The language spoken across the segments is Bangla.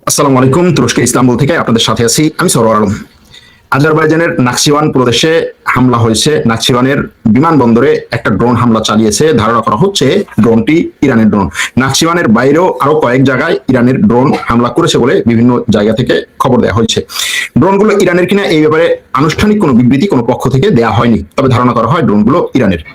আসসালামু আলাইকুম। তুরস্কের ইস্তাম্বুল থেকে আপনাদের সাথে আছি আমি সরওয়ার আলম। আজারবাইজানের নাকচিওয়ান প্রদেশে হামলা হয়েছে। নাকচিওয়ানের বিমানবন্দরে একটা ড্রোন হামলা চালিয়েছে। ধারণা করা হচ্ছে ড্রোনটি ইরানের ড্রোন। নাকচিওয়ানের বাইরেও আরো কয়েক জায়গায় ইরানের ড্রোন হামলা করেছে বলে বিভিন্ন জায়গা থেকে খবর দেওয়া হয়েছে। ড্রোনগুলো ইরানের কিনা এই ব্যাপারে আনুষ্ঠানিক কোনো বিবৃতি কোনো পক্ষ থেকে দেওয়া হয়নি, তবে ধারণা করা হয় ড্রোনগুলো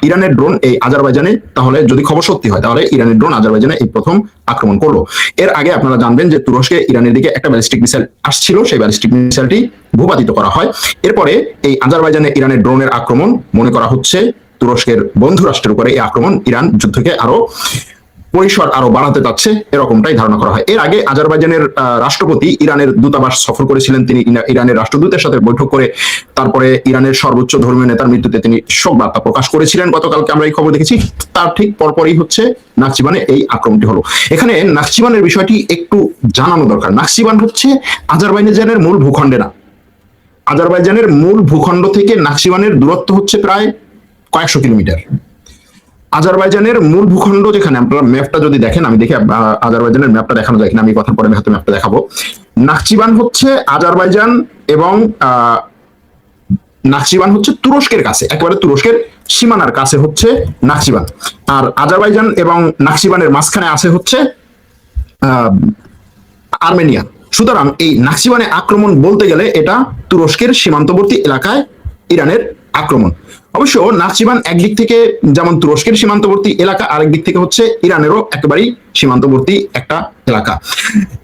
ইরানের ড্রোন এই আজারবাইজানে। তাহলে যদি খবর সত্যি হয় তাহলে ইরানের ড্রোন আজারবাইজানে এই প্রথম আক্রমণ করলো। এর আগে আপনারা জানবেন যে তুরস্কে ইরানের দিকে একটা ব্যালিস্টিক মিসাইল আসছিল, সেই ব্যালিস্টিক মিসাইলটি ভূপাতিত করা হয়। এরপরে এই আজারবাইজানে ইরানের ড্রোনের আক্রমণ মনে করা হচ্ছে তুরস্কের বন্ধু রাষ্ট্রের উপরে এই আক্রমণ ইরান যুদ্ধকে আরো পরিসর আরো বাড়াতে চাচ্ছে, এরকমটাই ধারণা করা হয়। এর আগে আজারবাইজানের রাষ্ট্রপতি ইরানের দূতাবাস সফর করেছিলেন। তিনি ইরানের রাষ্ট্রদূতের সাথে বৈঠক করে তারপরে ইরানের সর্বোচ্চ ধর্মীয় নেতার মৃত্যুতে তিনি শোক বার্তা প্রকাশ করেছিলেন। গতকালকে আমরা এই খবর দেখেছি। তার ঠিক পরপরই হচ্ছে নাকচিওয়ানে এই আক্রমণটি হলো। এখানে নাকচিওয়ানের বিষয়টি একটু জানানো দরকার। নাকচিওয়ান হচ্ছে আজারবাইজানের মূল ভূখণ্ডে না। আজারবাইজানের মূল ভূখণ্ড থেকে নাকচিওয়ানের দূরত্ব হচ্ছে প্রায় কয়েকশো কিলোমিটার। আজারবাইজানের মূল ভূখণ্ড যেখানে আপনারা ম্যাপটা যদি দেখেন, আমি দেখি আজারবাইজানের ম্যাপটা দেখানো যায় কিনা, আমি কথা পরে হয়তো ম্যাপটা দেখাবো। নাকচিওয়ান হচ্ছে আজারবাইজান এবং নাকচিওয়ান হচ্ছে তুরস্কের কাছে, একেবারে তুরস্কের সীমানার কাছে হচ্ছে নাকচিওয়ান। আর আজারবাইজান এবং নাকচিওয়ানের মাঝখানে আছে হচ্ছে আর্মেনিয়া। সুতরাং এই নাকচিওয়ানে আক্রমণ বলতে গেলে এটা তুরস্কের সীমান্তবর্তী এলাকায় ইরানের আক্রমণ। অবশ্য নাকচিওয়ান একদিক থেকে যেমন তুরস্কের সীমান্তবর্তী এলাকা, আরেক দিক থেকে হচ্ছে ইরানেরও একেবারেই সীমান্তবর্তী একটা এলাকা।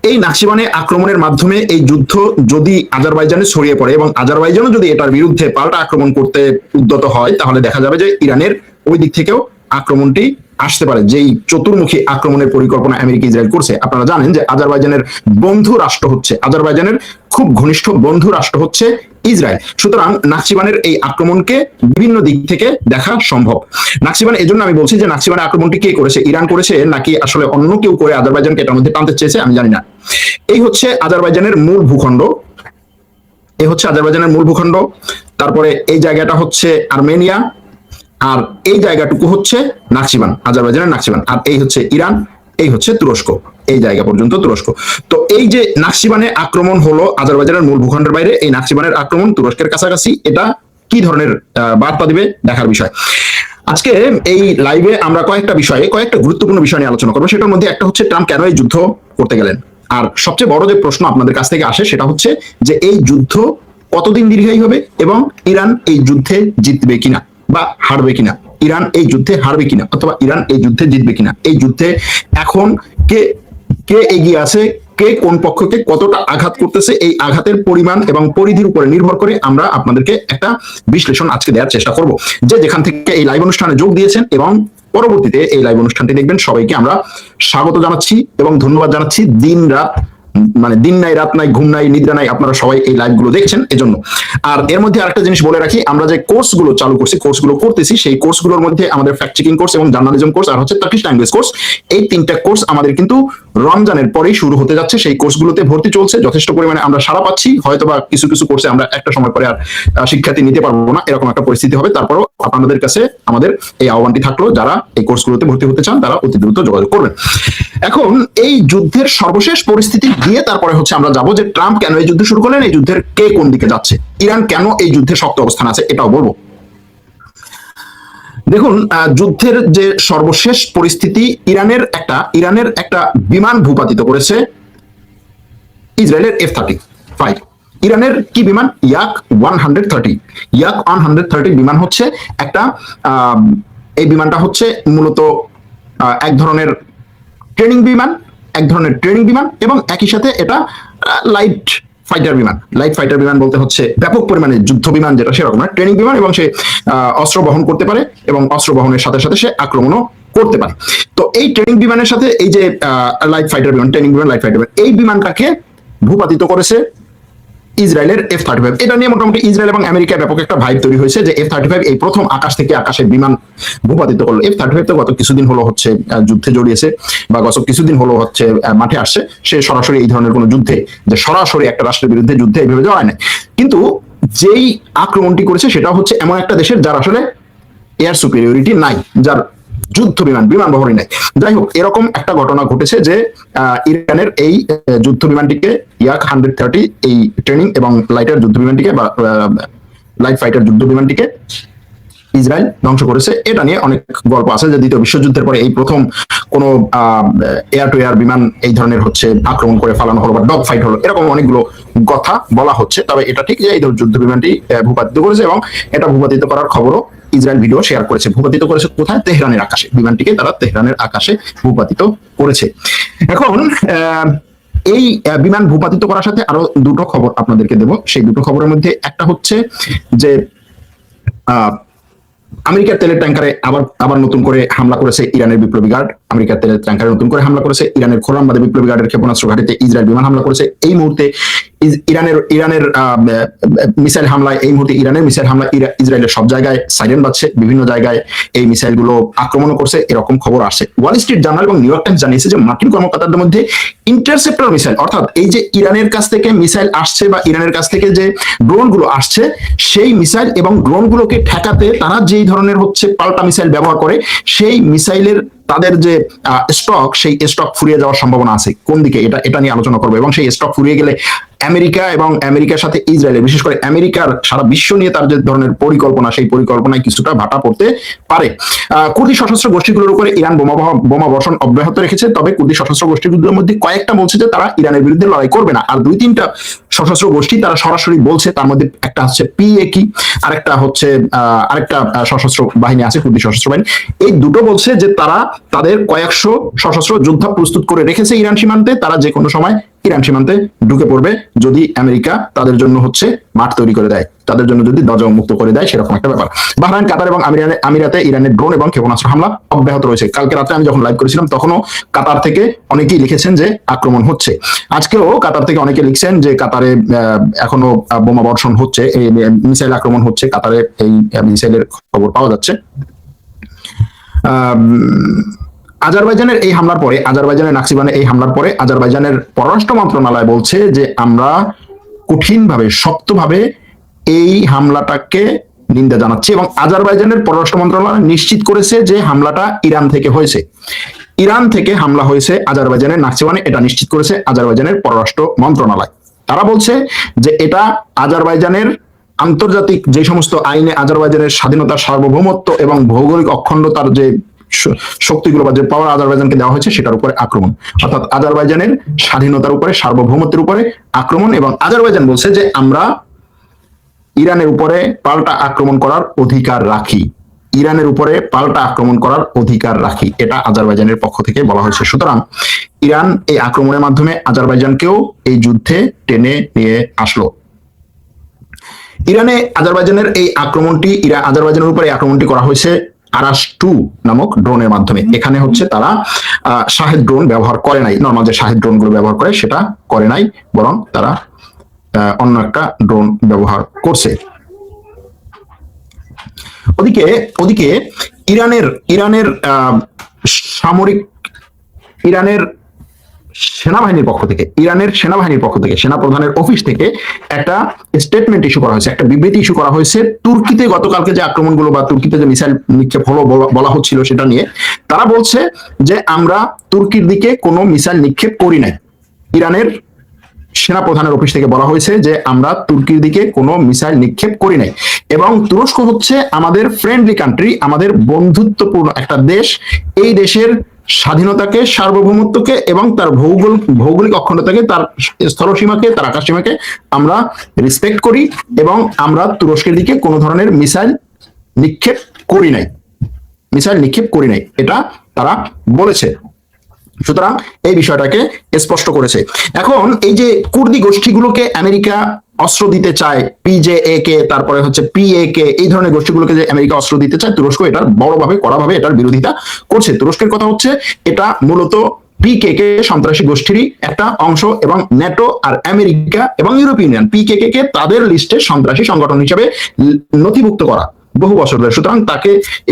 এই নাকচিওয়ানে আক্রমণের মাধ্যমে এই যুদ্ধ যদি আজারবাইজানে ছড়িয়ে পড়ে এবং আজারবাইজানও যদি এটার বিরুদ্ধে পাল্টা আক্রমণ করতে উদ্যত হয়, তাহলে দেখা যাবে যে ইরানের ওই দিক থেকেও আক্রমণটি আসতে পারে। যেই চতুর্মুখী আক্রমণের পরিকল্পনা আমেরিকা ইসরায়েল করছে, আপনারা জানেন যে আজারবাইজানের বন্ধু রাষ্ট্র হচ্ছে, আজারবাইজানের খুব ঘনিষ্ঠ বন্ধু রাষ্ট্র হচ্ছে ইসরায়েল। সুতরাং নাকচিওয়ানের এই আক্রমণকে বিভিন্ন দিক থেকে দেখা সম্ভব। নাকচিওয়ান এজন্য আমি বলছি যে নাকচিওয়ানের আক্রমণটি কে করেছে, ইরান করেছে নাকি আসলে অন্য কেউ করে আজারবাইজানকে এটার মধ্যে টানতে চেয়েছে, আমি জানি না। এই হচ্ছে আজারবাইজানের মূল ভূখণ্ড। এই হচ্ছে আজারবাইজানের মূল ভূখণ্ড। তারপরে এই জায়গাটা হচ্ছে আর্মেনিয়া, আর এই জায়গাটুকু হচ্ছে নাকচিওয়ান, আজারবাইজানের নাকচিওয়ান। আর এই হচ্ছে ইরান, এই হচ্ছে তুরস্ক, এই জায়গা পর্যন্ত তুরস্ক। তো এই যে নাকচিওয়ানে আক্রমণ হলো আজারবাইজানের মূল ভূখণ্ডের বাইরে, এই নাকচিওয়ানের আক্রমণ তুরস্কের কাছাকাছি, এটা কি ধরনের বার্তা দিবে দেখার বিষয়। আজকে এই লাইভে আমরা কয়েকটা গুরুত্বপূর্ণ বিষয় নিয়ে আলোচনা করবো। সেটার মধ্যে একটা হচ্ছে ট্রাম্প কেন এই যুদ্ধ করতে গেলেন, আর সবচেয়ে বড় যে প্রশ্ন আপনাদের কাছ থেকে আসে সেটা হচ্ছে যে এই যুদ্ধ কতদিন দীর্ঘায়ী হবে এবং ইরান এই যুদ্ধে জিতবে কিনা বা হারবে কিনা, ইরান এই যুদ্ধে হারবে কিনা অথবা ইরান এই যুদ্ধে জিতবে কিনা। এই যুদ্ধে এখন কে কে এগিয়ে আছে, কে কোন পক্ষকে কতটা আঘাত করতেছে, এই আঘাতের পরিমাণ এবং পরিধির উপরে নির্ভর করে আমরা আপনাদেরকে একটা বিশ্লেষণ আজকে দেওয়ার চেষ্টা করব। যে যেখান থেকে এই লাইভ অনুষ্ঠানে যোগ দিয়েছেন এবং পরবর্তীতে এই লাইভ অনুষ্ঠানটি দেখবেন, সবাইকে আমরা স্বাগত জানাচ্ছি এবং ধন্যবাদ জানাচ্ছি। দিন রাত মানে দিন নাই রাত নাই ঘুম নাই নিদ্রা নাই, আপনারা সবাই এই লাইভ গুলো দেখছেন এজন্য। আর এর মধ্যে আরেকটা জিনিস বলে রাখি, আমরা যে কোর্স গুলো চালু করছি, কোর্স গুলো করতেছি, সেই কোর্স গুলোর মধ্যে আমাদের ফ্যাক্ট চেকিং কোর্স এবং জার্নালিজম কোর্স আর হচ্ছে টার্কিশ ল্যাঙ্গুয়েজ কোর্স, এই তিনটা কোর্স আমাদের কিন্তু রমজানের পরেই শুরু হতে যাচ্ছে। সেই কোর্সগুলোতে ভর্তি চলছে, যথেষ্ট পরিমাণে আমরা সাড়া পাচ্ছি। হয়তোবা কিছু কিছু কোর্সে আমরা একটা সময় পরে আর শিক্ষার্থী নিতে পারবো না, এরকম একটা পরিস্থিতি হবে। তারপরেও আপনাদের কাছে আমাদের এই আহ্বানটি থাকলো, যারা এই কোর্সগুলোতে ভর্তি হতে চান তারা অতি দ্রুত যোগাযোগ করবেন। এখন এই যুদ্ধের সর্বশেষ পরিস্থিতি দিয়ে তারপরে হচ্ছে আমরা যাবো যে ট্রাম্প কেন এই যুদ্ধ শুরু করলেন, এই যুদ্ধের কে কোন দিকে যাচ্ছে, ইরান কেন এই যুদ্ধে শক্ত অবস্থান আছে, এটাও বলবো। দেখুন, যুদ্ধের যে সর্বশেষ পরিস্থিতি, ইরানের একটা বিমান ভূপাতিত করেছে ইসরায়েলের F-35। ইরানের কি বিমান? ইয়াক 130। ইয়াক 130 বিমান হচ্ছে একটা এই বিমানটা হচ্ছে মূলত এক ধরনের ট্রেনিং বিমান এবং একই সাথে এটা লাইট ফাইটার বিমান বলতে হচ্ছে ব্যাপক পরিমাণে যুদ্ধ বিমান, যেটা সেরকম না, ট্রেনিং বিমান, এবং সে অস্ত্র বহন করতে পারে এবং অস্ত্র বহনের সাথে সাথে সে আক্রমণও করতে পারে। তো এই ট্রেনিং বিমানের সাথে এই যে ট্রেনিং বিমান লাইট ফাইটার বিমান, এই বিমানটাকে ভূপাতিত করেছে ইসরায়েলের F-35। এটা নিয়ে মোটামুটি ইসরায়েল এবং আমেরিকায় ব্যাপক একটা ভাইব তৈরি হয়েছে যে F-35 এই প্রথম আকাশ থেকে আকাশে বিমান ভূপাতিত করলো। F-35 তো গত কিছুদিন হলো হচ্ছে যুদ্ধে জড়িয়েছে বা গত কিছুদিন হলো হচ্ছে মাঠে আসছে, সে সরাসরি এই ধরনের কোনো যুদ্ধে, যে সরাসরি একটা রাষ্ট্রের বিরুদ্ধে যুদ্ধে এইভাবে জড়ায় নাই। কিন্তু যেই আক্রমণটি করেছে সেটা হচ্ছে এমন একটা দেশের যার আসলে এয়ার সুপিরিয়রিটি নাই, যার যুদ্ধ বিমান বহরই নাই। যাই হোক, এরকম একটা ঘটনা ঘটেছে যে ইরানের এই যুদ্ধ বিমানটিকে ইয়াক 130 এই ট্রেনিং এবং লাইটার যুদ্ধ বিমানটিকে বা লাইট ফাইটার যুদ্ধ বিমানটিকে ইসরায়েল ধ্বংস করেছে। এটা নিয়ে অনেক গল্প আছে যে দ্বিতীয় বিশ্বযুদ্ধের পরে এই প্রথম কোন এয়ার টু এয়ার বিমান এই ধরনের হচ্ছে আক্রমণ করে ফালানো হলো বা ডগ ফাইট হলো, এরকম অনেকগুলো কথা বলা হচ্ছে। তবে এটা ঠিক যে এই যুদ্ধ বিমানটি ভূপাতিত করেছে এবং এটা ভূপাতিত করার খবরও ইসরায়েল ভিডিও শেয়ার করেছে। ভূপাতিত করেছে কোথায়? তেহরানের আকাশে। বিমানটিকে তারা তেহরানের আকাশে ভূপাতিত করেছে। এখন এই বিমান ভূপাতিত করার সাথে আরো দুটো খবর আপনাদেরকে দেব। সেই দুটো খবরের মধ্যে একটা হচ্ছে যে আমেরিকার তেলের ট্যাঙ্কারে আবার নতুন করে হামলা করেছে ইরানের বিপ্লবী গার্ড। আমেরিকার তেলের ট্যাঙ্কারে নতুন করে হামলা করেছে ইরানের খোরামবাদে বিপ্লবী গার্ডের ক্ষেপণাস্ত্র ঘাঁটিতে ইসরায়েল বিমান হামলা করেছে। এই মুহূর্তে ইরানের মিসাইল হামলায় ইসরায়েলের সব জায়গায় সাইরেন বাজছে, বিভিন্ন জায়গায় এই মিসাইল গুলো আক্রমণ করছে, এরকম খবর আসছে। ওয়াল স্ট্রিট জার্নাল এবং নিউ ইয়র্ক টাইমস জানিয়েছে যে মার্কিন কর্মকর্তাদের মধ্যে ইন্টারসেপ্টর মিসাইল, অর্থাৎ এই যে ইরানের কাছ থেকে মিসাইল আসছে বা ইরানের কাছ থেকে যে ড্রোন গুলো আসছে, সেই মিসাইল এবং ড্রোন গুলোকে ঠেকাতে তারা যেই ধরনের হচ্ছে পাল্টা মিসাইল ব্যবহার করে, সেই মিসাইলের তাদের যে স্টক, সেই স্টক ফুরিয়ে যাওয়ার সম্ভাবনা আছে। কোন দিকে, এটা নিয়ে আলোচনা করবো। এবং সেই স্টক ফুরিয়ে গেলে আমেরিকা এবং আমেরিকার সাথে ইসরায়েলের, বিশেষ করে আমেরিকার সারা বিশ্ব নিয়ে তার যে ধরনের পরিকল্পনা, সেই পরিকল্পনায় কিছুটা ভাটা পড়তে পারে। কুর্দি সশস্ত্র গোষ্ঠীগুলোর উপরে ইরান বোমা বর্ষণ অব্যাহত রেখেছে। তবে কুর্দি সশস্ত্র গোষ্ঠীগুলোর মধ্যে কয়েকটা বলছে যে তারা ইরানের বিরুদ্ধে লড়াই করবে না, আর 2-3টা সশস্ত্র গোষ্ঠী তারা সরাসরি বলছে। তার মধ্যে একটা হচ্ছে পিএকি, আরেকটা হচ্ছে আরেকটা সশস্ত্র বাহিনী আছে, কুর্দি সশস্ত্র বাহিনী। এই দুটো বলছে যে তারা তাদের কয়েকশো সশস্ত্র যোদ্ধা প্রস্তুত করে রেখেছে ইরান সীমান্তে। তারা যে কোনো সময় ইরান সীমান্তে ঢুকে পড়বে যদি আমেরিকা তাদের জন্য হচ্ছে মাঠ তৈরি করে দেয়, তাদের জন্য যদি দরজা উন্মুক্ত করে দেয়, সেরকম একটা ব্যাপার। বাহরাইন, কাতার এবং আমিরাতে ইরানের ড্রোন এবং ক্ষেপণাস্ত্র হামলা অব্যাহত রয়েছে। কালকে রাতে আমি যখন লাইভ করেছিলাম তখনও কাতার থেকে অনেকেই লিখেছেন যে আক্রমণ হচ্ছে। আজকেও কাতার থেকে অনেকে লিখছেন যে কাতারে এখনো বোমা বর্ষণ হচ্ছে, এই মিসাইল আক্রমণ হচ্ছে। কাতারে এই মিসাইলের খবর পাওয়া যাচ্ছে। আজারবাইজানের এই হামলার পরে, আজারবাইজানের নাকচিবানে এই হামলার পরে আজারবাইজানের পররাষ্ট্র মন্ত্রণালয় বলছে যে আমরা কঠিনভাবে, শক্তভাবে এই হামলাটাকে নিন্দা জানাচ্ছি। এবং আজারবাইজানের পররাষ্ট্র মন্ত্রণালয় নিশ্চিত করেছে যে হামলাটা ইরান থেকে হয়েছে। ইরান থেকে হামলা হয়েছে আজারবাইজানের নাকচিবানে, এটা নিশ্চিত করেছে আজারবাইজানের পররাষ্ট্র মন্ত্রণালয়। তারা বলছে যে এটা আজারবাইজানের আন্তর্জাতিক যে সমস্ত আইনে আজারবাইজানের স্বাধীনতা, সার্বভৌমত্ব এবং ভৌগোলিক অখণ্ডতার যে শক্তিগুলো বা যে পাওয়ার আজারবাইজানকে দেওয়া হয়েছে সেটার উপরে আক্রমণ, অর্থাৎ আজারবাইজানের স্বাধীনতার উপরে, সার্বভৌমত্বের উপরে আক্রমণ। এবং আজারবাইজান বলছে যে আমরা ইরানের উপরে পাল্টা আক্রমণ করার অধিকার রাখি, ইরানের উপরে পাল্টা আক্রমণ করার অধিকার রাখি, এটা আজারবাইজানের পক্ষ থেকে বলা হয়েছে। সুতরাং ইরান এই আক্রমণের মাধ্যমে আজারবাইজানকেও এই যুদ্ধে টেনে নিয়ে আসলো। ইরানে আজারবাইজানের এই আক্রমণটি, আজারবাইজানের উপরে আক্রমণটি করা হয়েছে আরাস-2 নামক ড্রোনের মাধ্যমে। এখানে হচ্ছে তারা শাহেদ ড্রোন ব্যবহার করে নাই, নর্মাল যে শাহেদ ড্রোন গুলো ব্যবহার করে সেটা করে নাই, বরং তারা অন্য একটা ড্রোন ব্যবহার করছে। ওদিকে ইরানের সামরিক, ইরানের সেনাবাহিনীর পক্ষ থেকে, সেনাপ্রধানের অফিস থেকে একটা স্টেটমেন্ট ইস্যু করা হয়েছে, একটা বিবৃতি ইস্যু করা হয়েছে তুর্কিতে গতকালকে যে আক্রমণগুলো বা তুর্কিতে যে মিসাইল নিক্ষেপ হলো বলা হচ্ছিল সেটা নিয়ে। তারা বলছে যে আমরা তুর্কির দিকে কোনো মিসাইল নিক্ষেপ করি নাই। ইরানের সেনাপ্রধানের অফিস থেকে বলা হয়েছে যে আমরা তুর্কির দিকে কোনো মিসাইল নিক্ষেপ করি নাই। এবং তুরস্ক হচ্ছে আমাদের ফ্রেন্ডলি কান্ট্রি, আমাদের বন্ধুত্বপূর্ণ একটা দেশ। এই দেশের স্বাধীনতাকে, সার্বভৌমত্বকে এবং তার ভৌগোলিক অখণ্ডতাকে, তার স্থলসীমাকে, তার আকাশসীমাকে আমরা রেসপেক্ট করি এবং আমরা তুরস্কের দিকে কোনো ধরনের মিসাইল নিক্ষেপ করি নাই, এটা তারা বলেছে। সুতরাং এই বিষয়টাকে স্পষ্ট করেছে। এখন এই যে কুর্দি গোষ্ঠীগুলোকে আমেরিকা অস্ত্র দিতে চায়, পিজেএ-কে, তারপরে হচ্ছে পিএ-কে, এই ধরনের গোষ্ঠীগুলোকে যে আমেরিকা অস্ত্র দিতে চায়, তুরস্ক এটার বড়ভাবে, কড়াভাবে এটার বিরোধিতা করছে। তুরস্কের কথা হচ্ছে এটা মূলত পিকেকে সন্ত্রাসী গোষ্ঠীরই একটা অংশ এবং ন্যাটো আর আমেরিকা এবং ইউরোপিয়ান ইউনিয়ন পিকেকে তাদের লিস্টে সন্ত্রাসী সংগঠন হিসেবে নথিভুক্ত করা বহু বছর ধরে। সুতরাং তাকে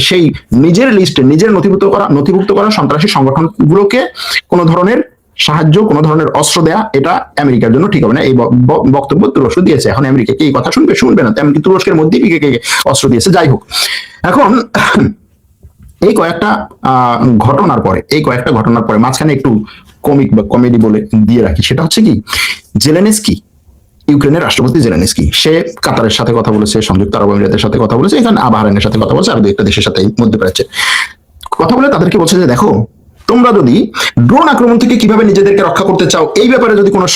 সেই নিজের লিস্টে, নিজের নথিভুক্ত করা সন্ত্রাসী সংগঠনগুলোকে কোনো ধরনের সাহায্য, কোনো ধরনের অস্ত্র দেয়া, এটা আমেরিকার জন্য ঠিক হবে না। এই বক্তব্য তুরস্ক দিয়েছে। এখন আমেরিকা কি এই কথা শুনবে না? তেমনকি তুরস্কের মধ্যেই পিকেকে অস্ত্র দিয়েছে। যাই হোক, এখন এই কয়েকটা ঘটনার পরে মাঝখানে একটু কমিক বা কমেডি বলে দিয়ে রাখি, সেটা হচ্ছে কি, জেলেনস্কি, ইউক্রেনের রাষ্ট্রপতি জেলেনস্কি, সে কাতারের সাথে কথা বলেছে, সংযুক্ত আরব আমিরাতের সাথে কথা বলেছে, এখানে বাহরাইনের সাথে কথা বলেছে, আর দু একটা দেশের সাথে মধ্যপ্রাচ্যে কথা বলে তাদেরকে বলছে যে দেখো, তোমরা যদি ড্রোন আক্রমণ থেকে কিভাবে নিজেদেরকে রক্ষা করতে চাও, এই ব্যাপারে যদি কোনো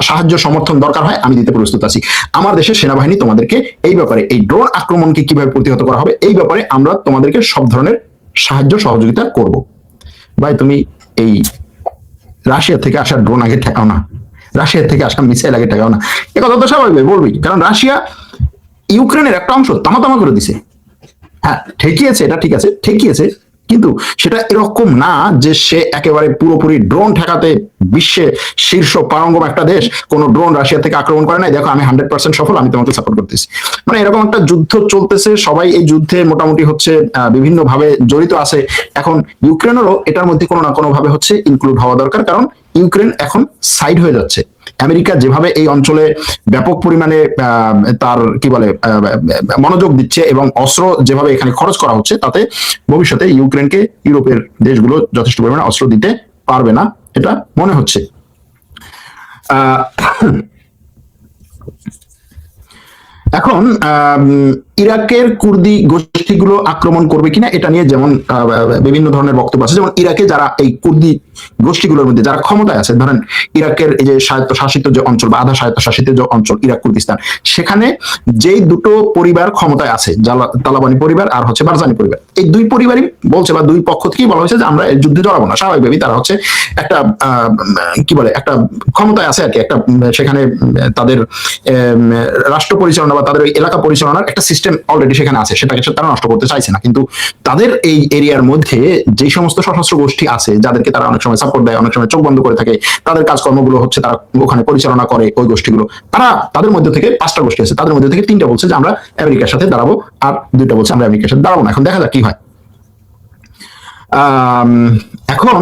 সাহায্য সমর্থন দরকার হয়, আমি দিতে প্রস্তুত আছি। আমার দেশের সেনাবাহিনী তোমাদেরকে এই ব্যাপারে, এই ড্রোন আক্রমণকে কিভাবে প্রতিহত করা হবে, এই ব্যাপারে আমরা তোমাদেরকে সব ধরনের সাহায্য সহযোগিতা করব। ভাই, তুমি এই রাশিয়া থেকে আসা ড্রোন আগে ঠেকাও না, রাশিয়া থেকে আসা মিসাইল আগে ঠেকাও না, এ কথা তো স্বাভাবিক বলবি, কারণ রাশিয়া ইউক্রেনের একটা অংশ তামা করে দিছে। হ্যাঁ, ঠেকিয়েছে, এটা ঠিক আছে, ঠেকিয়েছে, কিন্তু সেটা এরকম না যে সে একেবারে পুরোপুরি ড্রোন ঠেকাতে বিশ্বে শীর্ষ পারঙ্গম একটা দেশ, কোন ড্রোন রাশিয়া থেকে আক্রমণ করে নাই, দেখো আমি 100% সফল, আমি তোমাকে সাপোর্ট করতেছি। মানে এরকম একটা যুদ্ধ চলতেছে, সবাই এই যুদ্ধে মোটামুটি হচ্ছে বিভিন্ন ভাবে জড়িত আছে। এখন ইউক্রেনেরও এটার মধ্যে কোনো না কোনো ভাবে হচ্ছে ইনক্লুড হওয়া দরকার, কারণ ইউক্রেন এখন সাইড হয়ে যাচ্ছে। আমেরিকা যেভাবে এই অঞ্চলে ব্যাপক পরিমাণে তার কি বলে মনোযোগ দিচ্ছে এবং অস্ত্র যেভাবে এখানে খরচ করা হচ্ছে, তাতে ভবিষ্যতে ইউক্রেনকে ইউরোপের দেশগুলো যথেষ্ট পরিমাণে অস্ত্র দিতে পারবে না, এটা মনে হচ্ছে। এখন ইরাকের কুর্দি গোষ্ঠীগুলো আক্রমণ করবে কিনা এটা নিয়ে যেমন বিভিন্ন ধরনের বক্তব্য আছে। যেমন ইরাকে যারা এই কুর্দি গোষ্ঠীগুলোর মধ্যে যারা ক্ষমতায় আছে, ধরেন ইরাকের এই যে স্বায়ত্তশাসিত যে অঞ্চল বা আধা স্বায়ত্তশাসিত যে অঞ্চল ইরাক কুর্দিস্তান, সেখানে যেই দুটো পরিবার ক্ষমতায় আছে, তালেবানি পরিবার আর হচ্ছে বারজানি পরিবার, এই দুই পরিবারই বলছে বা দুই পক্ষ থেকেই বলা হয়েছে যে আমরা এই যুদ্ধে জড়াবো না। স্বাভাবিকভাবেই তারা হচ্ছে একটা কি বলে একটা ক্ষমতায় আছে আর কি, একটা সেখানে তাদের রাষ্ট্র পরিচালনা বা তাদের ওই এলাকা পরিচালনার একটা সিস্টেম অলরেডি সেখানে আছে, সেটাকে তারা নষ্ট করতে চাইছে না। কিন্তু তাদের এই এরিয়ার মধ্যে যে সমস্ত সশস্ত্র গোষ্ঠী আছে, যাদেরকে তারা অনেক সময় সাপোর্ট দেয়, অনেক সময় চোখ বন্ধ করে থাকে, তাদের কাজকর্মগুলো হচ্ছে তারা ওখানে পরিচালনা করে, ওই গোষ্ঠীগুলো, তারা তাদের মধ্যে থেকে 5টা গোষ্ঠী আছে, তাদের মধ্যে থেকে 3টা বলছে যে আমরা আমেরিকার সাথে দাঁড়াবো, আর 2টা বলছে আমরা আমেরিকার সাথে দাঁড়াবো না। এখন দেখা যাক কি হয়। এখন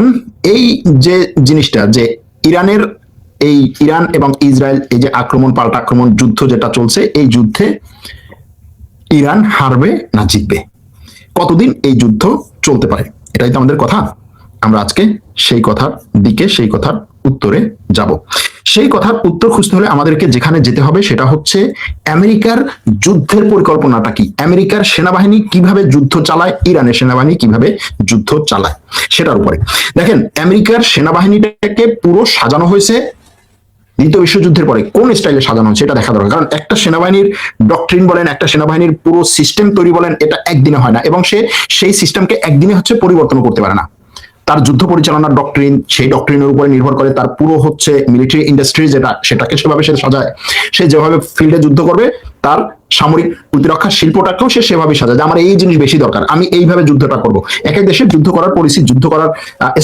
এই যে জিনিসটা, যে ইরানের এই ইরান এবং ইসরায়েল এই যে আক্রমণ পাল্টা আক্রমণ যুদ্ধ যেটা চলছে, এই যুদ্ধে ইরান হারবে না জিতবে, কতদিন এই যুদ্ধ চলতে পারে, এটাই তো আমাদের কথা। আমরা আজকে সেই কথার দিকে, সেই কথার উত্তরে যাব। সেই কথার উত্তর খুঁজতে হলে আমাদেরকে যেখানে যেতে হবে সেটা হচ্ছে আমেরিকার যুদ্ধের পরিকল্পনাটা কি, আমেরিকার সেনাবাহিনী কিভাবে যুদ্ধ চালায়, ইরানের সেনাবাহিনী কিভাবে যুদ্ধ চালায়, সেটার উপরে। দেখেন, আমেরিকার সেনাবাহিনীটাকে পুরো সাজানো হয়েছে দ্বিতীয় বিশ্বযুদ্ধের পরে কোন স্টাইলে সাজানো হচ্ছে এটা দেখা দরকার। কারণ একটা সেনাবাহিনীর ডক্ট্রিন বলেন, একটা সেনাবাহিনীর পুরো সিস্টেম তৈরি বলেন, এটা একদিনে হয় না, এবং সে সেই সিস্টেমকে একদিনে হচ্ছে পরিবর্তন করতে পারে না। তার যুদ্ধ পরিচালনার ডক্ট্রিন, সেই ডক্ট্রিনের উপরে নির্ভর করে তার পুরো হচ্ছে মিলিটারি ইন্ডাস্ট্রি, যেটা সেটাকে সেভাবে সে সাজায়। সে যেভাবে ফিল্ডে যুদ্ধ করবে, তার সামরিক প্রতিরক্ষা শিল্পটাকেও সে সেভাবে সাজায় যে আমার এই জিনিস বেশি দরকার, আমি এইভাবে যুদ্ধটা করব। এক এক দেশের যুদ্ধ করার পলিসি, যুদ্ধ করার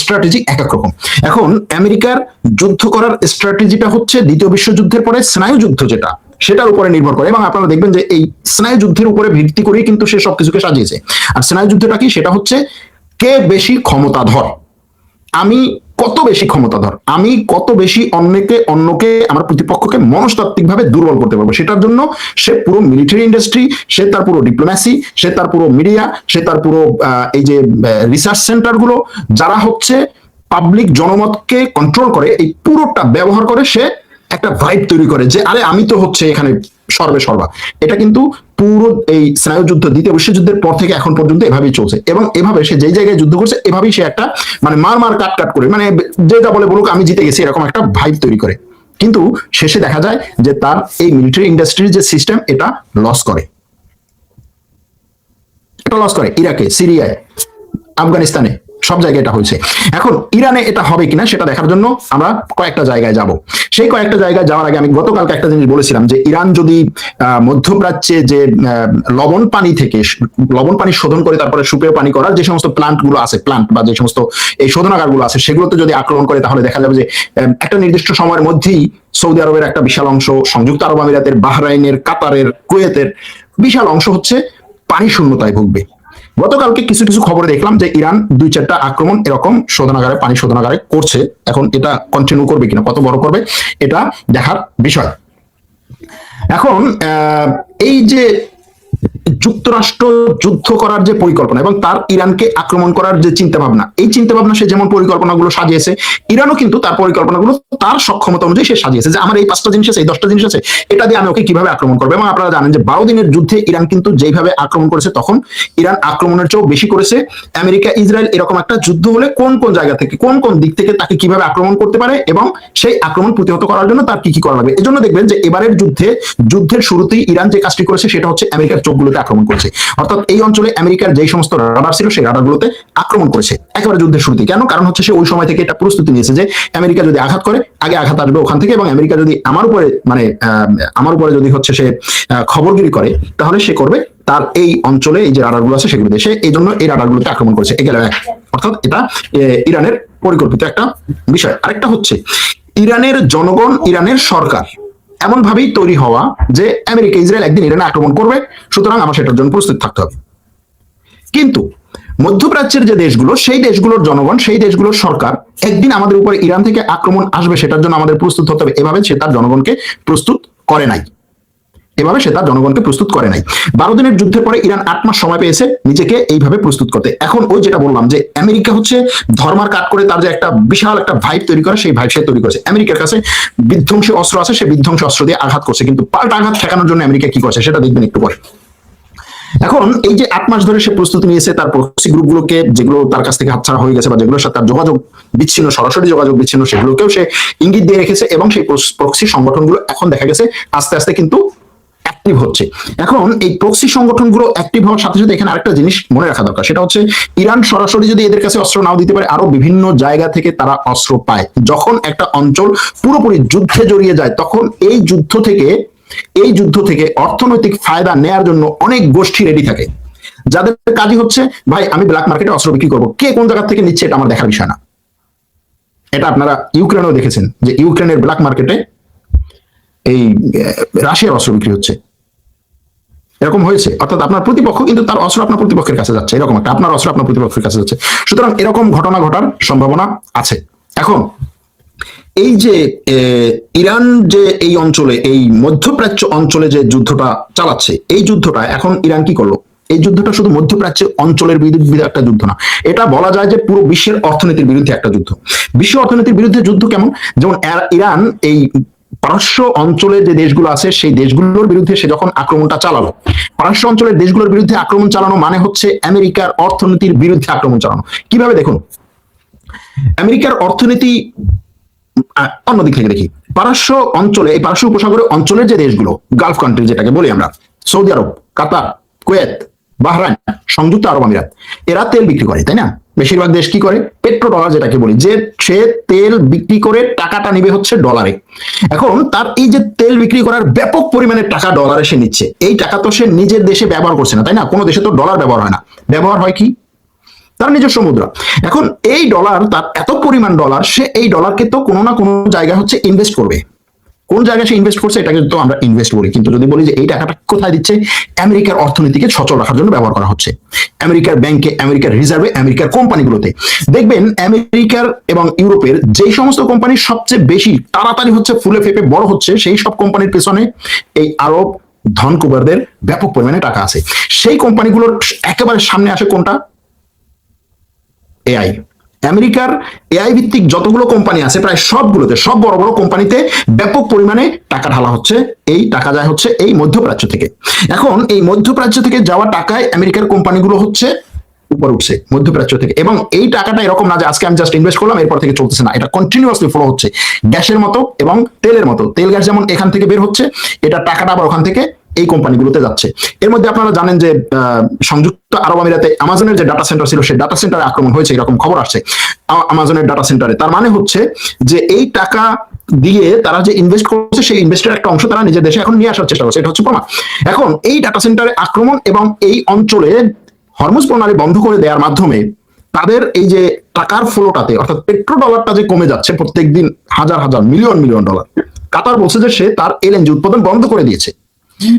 স্ট্র্যাটেজি এক এক রকম। এখন আমেরিকার যুদ্ধ করার স্ট্র্যাটেজিটা হচ্ছে দ্বিতীয় বিশ্বযুদ্ধের পরে স্নায়ু যুদ্ধ, যেটা সেটার উপরে নির্ভর করে, এবং আপনারা দেখবেন যে এই স্নায়ু যুদ্ধের উপরে ভিত্তি করেই কিন্তু সে সবকিছুকে সাজিয়েছে। আর স্নায়ু যুদ্ধটা কি, সেটা হচ্ছে কে বেশি ক্ষমতাধর, আমি কত বেশি ক্ষমতাধর, আমি কত বেশি অন্যকে আমার প্রতিপক্ষকে মনস্তাত্ত্বিকভাবে দুর্বল করতে পারবো। সেটার জন্য সে পুরো মিলিটারি ইন্ডাস্ট্রি, সে তার পুরো ডিপ্লোম্যাসি, সে তার পুরো মিডিয়া, সে তার পুরো এই যে রিসার্চ সেন্টারগুলো, যারা হচ্ছে পাবলিক জনমতকে কন্ট্রোল করে, এই পুরোটা ব্যবহার করে সে একটা ভাইব তৈরি করে যে আরে আমি তো হচ্ছে এখানে সর্বা। এটা কিন্তু পুরো এই স্নায়ু যুদ্ধ দ্বিতীয় বিশ্বযুদ্ধের পর থেকে এখন পর্যন্ত এভাবেই চলছে, এবং এভাবে সে যেই জায়গায় যুদ্ধ করছে এভাবেই সে একটা মানে মার কাট করে, মানে যে যা বলে বলুক আমি জিতে গেছি, এরকম একটা ভাইব তৈরি করে। কিন্তু শেষে দেখা যায় যে তার এই মিলিটারি ইন্ডাস্ট্রির যে সিস্টেম, এটা লস করে, ইরাকে, সিরিয়ায়, আফগানিস্তানে, সব জায়গায় এটা হয়েছে। এখন ইরানে এটা হবে কিনা সেটা দেখার জন্য আমরা কয়েকটা জায়গায় যাব। সেই কয়েকটা জায়গায় যাওয়ার আগে আমি গতকালকে একটা জিনিস বলেছিলাম যে ইরান যদি মধ্যপ্রাচ্যে যে লবণ পানি শোধন করে তারপরে সুপেয় পানি করার যে সমস্ত প্লান্ট বা যে সমস্ত এই শোধনাগারগুলো আছে, সেগুলোতে যদি আক্রমণ করে, তাহলে দেখা যাবে যে একটা নির্দিষ্ট সময়ের মধ্যেই সৌদি আরবের একটা বিশাল অংশ, সংযুক্ত আরব আমিরাতের, বাহরাইনের, কাতারের, কুয়েতের বিশাল অংশ হচ্ছে পানি শূন্যতায় ভুগবে। গতকালকে কিছু খবরে দেখলাম যে ইরান 2-4টা আক্রমণ এরকম পানি শোধনাগারে করছে। এখন এটা কন্টিনিউ করবে কিনা, কত বড় করবে, এটা দেখার বিষয়। এখন এই যে যুক্তরাষ্ট্র যুদ্ধ করার যে পরিকল্পনা এবং তার ইরানকে আক্রমণ করার যে চিন্তা ভাবনা, এই চিন্তা ভাবনা সে যেমন পরিকল্পনাগুলো সাজিয়েছে, ইরানও কিন্তু তার পরিকল্পনাগুলো তার সক্ষমতা অনুযায়ী সে সাজিয়েছে যে আমার এই 5টা জিনিস আছে, এই 10টা জিনিস আছে, এটা দিয়ে আমি ওকে কিভাবে আক্রমণ করবো। এবং আপনারা জানেন যে 12 দিনের যুদ্ধে ইরান কিন্তু যেভাবে আক্রমণ করেছে, তখন ইরান আক্রমণের চেয়েও বেশি করেছে। আমেরিকা ইসরায়েল এরকম একটা যুদ্ধ হলে কোন কোন জায়গা থেকে কোন কোন দিক থেকে তাকে কিভাবে আক্রমণ করতে পারে এবং সেই আক্রমণ প্রতিহত করার জন্য তার কি কি করা লাগবে। এজন্য দেখবেন যে এবারের যুদ্ধের শুরুতেই ইরান যে কাজটি করেছে সেটা হচ্ছে আমেরিকার চোখগুলোতে আক্রমণ করেছে। অর্থাৎ এই অঞ্চলে আমেরিকার যেই সমস্ত রাডার ছিল সেই রাডারগুলোতে আক্রমণ করেছে একেবারে যুদ্ধের শুরুতে। কেন? কারণ হচ্ছে সে ওই সময় থেকে এটা প্রস্তুতি নিয়েছে যে আমেরিকা যদি আঘাত করে, আগে আঘাত আসবে ওখান থেকে, এবং আমেরিকা যদি আমার উপরে যদি হচ্ছে সে খবরগিরি করে, তাহলে সে করবে তার এই অঞ্চলে এই যে রাডারগুলো আছে সেগুলো দেশে, এই জন্য এই রাডারগুলোতে আক্রমণ করেছে। এগুলো অর্থাৎ এটা ইরানের পরিকল্পিত একটা বিষয়। আরেকটা হচ্ছে ইরানের জনগণ, ইরানের সরকার এমন ভাবেই তৈরি হওয়া যে আমেরিকা ইসরায়েল একদিন ইরানে আক্রমণ করবে, সুতরাং আমার সেটার জন্য প্রস্তুত থাকতে হবে। কিন্তু মধ্যপ্রাচ্যের যে দেশগুলো, সেই দেশগুলোর জনগণ, সেই দেশগুলোর সরকার একদিন আমাদের উপরে ইরান থেকে আক্রমণ আসবে, সেটার জন্য আমাদের প্রস্তুত হতে হবে, এভাবে সে তার জনগণকে প্রস্তুত করে নাই। 12 দিনের যুদ্ধের পরে ইরান 8 মাস সময় পেয়েছে নিজেকে এইভাবে প্রস্তুত করতে। এখন ওই যেটা বললাম যে আমেরিকা হচ্ছে ধর্মার কাট করে তার যে একটা বিশাল একটা ভাইব তৈরি করে, সেই ভাইব সে তৈরি করেছে। আমেরিকার কাছে বিধ্বংসী অস্ত্র আছে, সে বিধ্বংসী অস্ত্র দিয়ে আঘাত করছে, কিন্তু পাল্টা আঘাত ঠেকানোর জন্য আমেরিকা কি করছে সেটা দেখবেন একটু পরে। এখন এই যে 8 মাস ধরে সে প্রস্তুতি নিয়েছে, তার প্রক্সি গ্রুপগুলোকে, যেগুলো তার কাছ থেকে হাতছাড়া হয়ে গেছে বা যেগুলোর সাথে তার যোগাযোগ বিচ্ছিন্ন, সরাসরি যোগাযোগ বিচ্ছিন্ন, সেগুলোকেও সে ইঙ্গিত দিয়ে রেখেছে, এবং সেই প্রক্সি সংগঠনগুলো এখন দেখা গেছে আস্তে আস্তে কিন্তু অ্যাক্টিভ হচ্ছে। এখন এই প্রক্সি সংগঠনগুলো অ্যাক্টিভ হওয়ার সাথে সাথে এখানে আরেকটা জিনিস মনে রাখা দরকার, সেটা হচ্ছে ইরান সরাসরি যদি এদের কাছে অস্ত্র নাও দিতে পারে, আরো বিভিন্ন জায়গা থেকে তারা অস্ত্র পায়। যখন একটা অঞ্চল পুরোপুরি যুদ্ধে জড়িয়ে যায়, তখন এই যুদ্ধ থেকে অর্থনৈতিক ফায়দা নেয়ার জন্য অনেক গোষ্ঠী রেডি থাকে, যাদের কাজই হচ্ছে ভাই আমি ব্ল্যাক মার্কেটে অস্ত্র বিক্রি করবো, কে কোন জায়গা থেকে নিচ্ছে এটা আমার দেখার বিষয় না। এটা আপনারা ইউক্রেনেও দেখেছেন যে ইউক্রেনের ব্ল্যাক মার্কেটে এই রাশিয়ার অস্ত্র বিক্রি হচ্ছে, এরকম হয়েছে। অর্থাৎ আপনার প্রতিপক্ষ কিন্তু তার অস্ত্র আপনার প্রতিপক্ষের কাছে যাচ্ছে, এরকম একটা আপনার অস্ত্র আপনার প্রতিপক্ষের কাছে যাচ্ছে। সুতরাং এরকম ঘটনা ঘটার সম্ভাবনা আছে। এখন এই যে ইরান যে এই অঞ্চলে, এই মধ্যপ্রাচ্য অঞ্চলে যে যুদ্ধটা চালাচ্ছে, এই যুদ্ধটা এখন ইরান কি করলো? এই যুদ্ধটা শুধু মধ্যপ্রাচ্য অঞ্চলের বিরুদ্ধে একটা যুদ্ধ না, এটা বলা যায় যে পুরো বিশ্বের অর্থনীতির বিরুদ্ধে একটা যুদ্ধ। বিশ্ব অর্থনীতির বিরুদ্ধে যুদ্ধ কেমন? যেমন ইরান এই পারস্য অঞ্চলের যে দেশগুলো আছে সেই দেশগুলোর বিরুদ্ধে সে যখন আক্রমণটা চালালো, পারস্য অঞ্চলের দেশগুলোর বিরুদ্ধে আক্রমণ চালানো মানে হচ্ছে আমেরিকার অর্থনীতির বিরুদ্ধে আক্রমণ চালানো। কিভাবে দেখুন, আমেরিকার অর্থনীতি অন্যদিক থেকে দেখি। পারস্য অঞ্চলে, এই পারস্য উপসাগরের অঞ্চলের যে দেশগুলো, গালফ কান্ট্রি যেটাকে বলি আমরা, সৌদি আরব, কাতার, কুয়েত, বাহরাইন, সংযুক্ত আরব আমিরাত, এরা তেল বিক্রি করে, তাই না? বেশিরভাগ দেশ কি করে? পেট্রো ডলার যেটাকে বলি, যে সে তেল বিক্রি করে টাকাটা নিবে হচ্ছে ডলারে। এখন তার এই যে তেল বিক্রি করার ব্যাপক পরিমাণে টাকা ডলারে সে নিচ্ছে, এই টাকা তো সে নিজের দেশে ব্যবহার করছে না, তাই না? কোনো দেশে তো ডলার ব্যবহার হয় না, ব্যবহার হয় কি? তার নিজস্ব মুদ্রা। এখন এই ডলার, তার এত পরিমাণ ডলার, সে এই ডলারকে তো কোনো না কোনো জায়গায় হচ্ছে ইনভেস্ট করবে। কোন জায়গায় সে ইনভেস্ট করছে এটাকে তো আমরা ইনভেস্ট বলি, কিন্তু যদি বলি যে এই টাকাটা কোথায় দিচ্ছে, আমেরিকার অর্থনীতিকে সচল রাখার জন্য ব্যবহার করা হচ্ছে, আমেরিকার ব্যাংকে, আমেরিকার রিজার্ভে, আমেরিকার কোম্পানিগুলোতে। দেখবেন আমেরিকার এবং ইউরোপের যেই সমস্ত কোম্পানি সবচেয়ে বেশি তাড়াতাড়ি হচ্ছে ফুলে ফেপে বড় হচ্ছে, সেই সব কোম্পানির পেছনে এই আরব ধনকুবেরদের ব্যাপক পরিমাণে টাকা আছে। সেই কোম্পানিগুলোর একেবারে সামনে আসে কোনটা? এআই। আমেরিকার এআই ভিত্তিক যতগুলো কোম্পানি আছে প্রায় সবগুলোতে, সব বড় বড় কোম্পানিতে ব্যাপক পরিমাণে টাকা ঢালা হচ্ছে। এই টাকা যায় হচ্ছে এই মধ্যপ্রাচ্য থেকে। এখন এই মধ্যপ্রাচ্য থেকে যাওয়া টাকায় আমেরিকার কোম্পানিগুলো হচ্ছে উপরে উঠছে মধ্যপ্রাচ্য থেকে, এবং এই টাকাটা এরকম না যে আজকে আমি জাস্ট ইনভেস্ট করলাম এরপর থেকে চলতেছে না, এটা কন্টিনিউয়াসলি ফ্লো হচ্ছে, গ্যাসের মতো এবং তেলের মতো। তেল গ্যাস যেমন এখান থেকে বের হচ্ছে, এটা টাকাটা আবার ওখান থেকে এই কোম্পানিগুলোতে যাচ্ছে। এর মধ্যে আপনারা জানেন যে সংযুক্ত আরব আমিরাতে আমাজনের যে ডাটা সেন্টার ছিল, সেই ডাটা সেন্টারে আক্রমণ হয়েছে, এরকম খবর আসছে আমাজনের ডাটা সেন্টারে। তার মানে হচ্ছে যে এই টাকা দিয়ে তারা যে ইনভেস্ট করছে, সেই ইনভেস্টের একটা অংশ তারা নিজের দেশে এখন নিয়ে আসার চেষ্টা করছে, এটা হচ্ছে প্রমাণ। এখন এই ডাটা সেন্টারে আক্রমণ এবং এই অঞ্চলে হরমুজ প্রণালী বন্ধ করে দেওয়ার মাধ্যমে তাদের এই যে টাকার ফ্লোটাতে, অর্থাৎ পেট্রো ডলারটা যে কমে যাচ্ছে প্রত্যেক দিন হাজার হাজার মিলিয়ন মিলিয়ন ডলার, কাতার বলছে যে সে তার এলএনজি উৎপাদন বন্ধ করে দিয়েছে।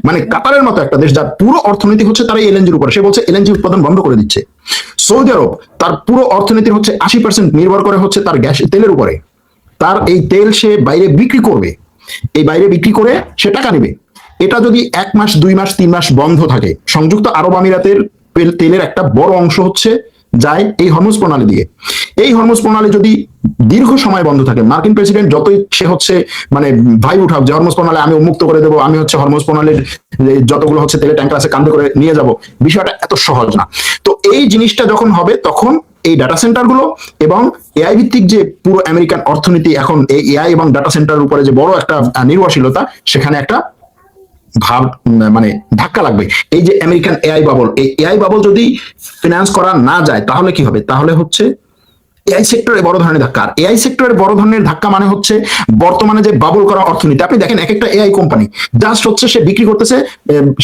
মানে কাতারের মতো একটা দেশ যার পুরো অর্থনীতি হচ্ছে তার এলএনজির উপরে, সে বলছে এলএনজি উৎপাদন বন্ধ করে দিচ্ছে। সৌদি আরব তার পুরো অর্থনীতির হচ্ছে 80% নির্ভর করে হচ্ছে তার গ্যাস তেলের উপরে। তার এই তেল সে বাইরে বিক্রি করবে, এই বাইরে বিক্রি করে সে টাকা নেবে, এটা যদি 1 মাস 2 মাস 3 মাস বন্ধ থাকে, সংযুক্ত আরব আমিরাতের তেলের একটা বড় অংশ হচ্ছে যায় এই হরমুজ প্রণালী দিয়ে। এই হরমুজ প্রণালী যদি দীর্ঘ সময় বন্ধ থাকে, মার্কিন প্রেসিডেন্ট যতই সে হচ্ছে মানে ভাই উঠাও যে হরমুজ প্রণালী আমি উন্মুক্ত করে দেবো, আমি হচ্ছে হরমুজ প্রণালীর যতগুলো হচ্ছে তেলের ট্যাঙ্কার আছে কাঁধে করে নিয়ে যাব, বিষয়টা এত সহজ না। তো এই জিনিসটা যখন হবে তখন এই ডাটা সেন্টার গুলো এবং এআই ভিত্তিক যে পুরো আমেরিকান অর্থনীতি এখন এই এআই এবং ডাটা সেন্টার উপরে যে বড় একটা নির্ভরশীলতা, সেখানে একটা ভাব মানে ধাক্কা লাগবে। এই যে আমেরিকান এআই বাবল, এই এআই বাবল যদি ফিনান্স করা না যায় তাহলে কি হবে? তাহলে হচ্ছে এআই সেক্টরে বড় ধরনের ধাক্কা। আর এআই সেক্টরের বড় ধরনের ধাক্কা মানে হচ্ছে বর্তমানে যে বাবল করা অর্থনীতি, আপনি দেখেন এক একটা এআই কোম্পানি জাস্ট হচ্ছে সে বিক্রি করতেছে,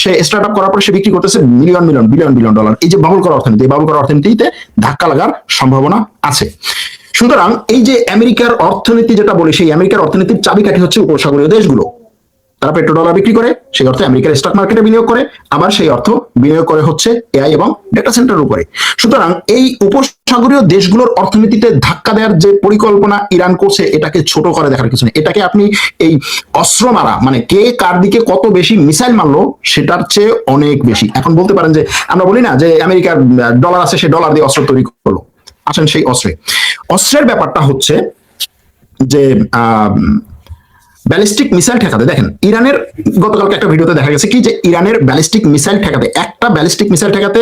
সে স্টার্ট আপ করার পরে সে বিক্রি করতেছে million million billion billion dollar. এই যে বাবল করা অর্থনীতি, এই বাবল করা অর্থনীতিতে ধাক্কা লাগার সম্ভাবনা আছে। সুতরাং এই যে আমেরিকার অর্থনীতি যেটা বলি, সেই আমেরিকার অর্থনীতির চাবিকাঠি হচ্ছে উপসাগরীয় দেশগুলো। তারা পেট্রোডলার বিক্রি করে, সেই অর্থে আমেরিকার স্টক মার্কেটে বিনিয়োগ করে, আবার সেই অর্থ বিনিয়োগ করে হচ্ছে এআই এবং ডেটা সেন্টারের উপরে। সুতরাং এই উপসাগরীয় দেশগুলোর অর্থনীতিতে ধাক্কা দেওয়ার যে পরিকল্পনা ইরান করছে, এটাকে ছোট করে দেখার কিছু নেই। এটাকে আপনি এই অস্ত্র মারা মানে কে কার দিকে কত বেশি মিসাইল মারলো সেটার চেয়ে অনেক বেশি। এখন বলতে পারেন যে আমরা বলি না যে আমেরিকার ডলার আছে, সে ডলার দিয়ে অস্ত্র তৈরি করলো, আসেন সেই অস্ত্রের ব্যাপারটা হচ্ছে যে ব্যালিস্টিক মিসাইল ঠেকাতে, দেখেন ইরানের গতকালকে একটা ভিডিওতে দেখা গেছে কি যে ইরানের ব্যালিস্টিক মিসাইল ঠেকাতে, একটা ব্যালিস্টিক মিসাইল ঠেকাতে